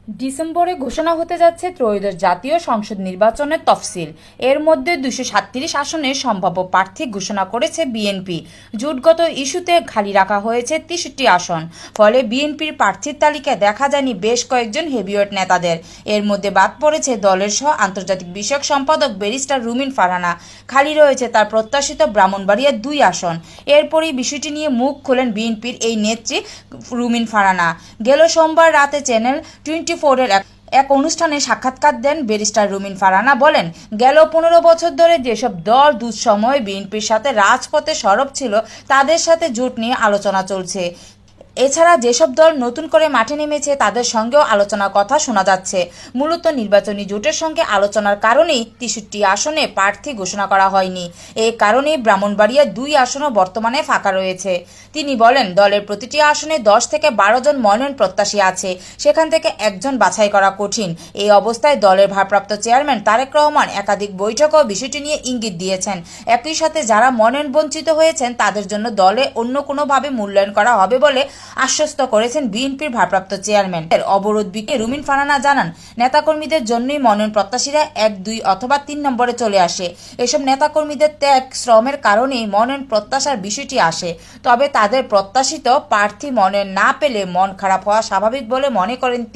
ডিসেম্বরে ঘোষণা হতে যাচ্ছে ত্রয়োদশ জাতীয় সংসদ নির্বাচনের তফসিল। এর মধ্যে 237 আসনের সম্ভাব্য প্রার্থী ঘোষণা করেছে বিএনপি। জোটগত ইস্যুতে খালি রাখা হয়েছে 63 আসন। ফলে বিএনপির প্রার্থীর তালিকায় দেখা যায়নি বেশ কয়েকজন হেভিওয়েট নেতাদের। এর মধ্যে বাদ পড়েছে দলের সহ আন্তর্জাতিক বিষয়ক সম্পাদক ব্যারিস্টার রুমিন ফারহানা। খালি রয়েছে তার প্রত্যাশিত ব্রাহ্মণবাড়িয়ার 2 আসন। এরপরই বিষয়টি নিয়ে মুখ খোলেন বিএনপির এই নেত্রী রুমিন ফারহানা। গেল সোমবার রাতে চ্যানেল 24-এর এক অনুষ্ঠানে সাক্ষাৎকার দেন ব্যারিস্টার রুমিন ফারহানা। বলেন, গেল 15 বছর ধরে যেসব দল দুঃসময়ে বিএনপির সাথে রাজপথে সরব ছিল তাদের সাথে জোট নিয়ে আলোচনা চলছে। এছাড়া যেসব দল নতুন করে মাঠে নেমেছে তাদের সঙ্গেও আলোচনার কথা শোনা যাচ্ছে। মূলত নির্বাচনী জোটের সঙ্গে আলোচনার কারণেই 63 আসনে প্রার্থী ঘোষণা করা হয়নি। এই কারণেই ব্রাহ্মণবাড়িয়ার 2 আসনও বর্তমানে ফাঁকা রয়েছে। তিনি বলেন, দলের প্রতিটি আসনে 10 থেকে 12 জন মনোনয়ন প্রত্যাশী আছে, সেখান থেকে একজন বাছাই করা কঠিন। এই অবস্থায় দলের ভারপ্রাপ্ত চেয়ারম্যান তারেক রহমান একাধিক বৈঠকেও বিষয়টি নিয়ে ইঙ্গিত দিয়েছেন। একই সাথে যারা মনোনয়ন বঞ্চিত হয়েছেন তাদের জন্য দলে অন্য কোনোভাবে মূল্যায়ন করা হবে বলে আশ্বস্ত করেছেন বিএনপির ভারপ্রাপ্ত চেয়ারম্যান। অবরোধ বিকে রুমিন ফারহানা জানান, নেতাকর্মীদের জন্যই মনোনয়ন প্রত্যাশীরা 1, 2 অথবা 3 নম্বরে চলে আসে। এসব নেতাকর্মীদের ত্যাগ শ্রমের কারণেই মনোনয়ন প্রত্যাশার বিষয়টি আসে। তবে তাদের প্রত্যাশিত প্রার্থী মনোনয়ন না পেলে মন খারাপ হওয়া স্বাভাবিক বলে মনে করেন তিনি।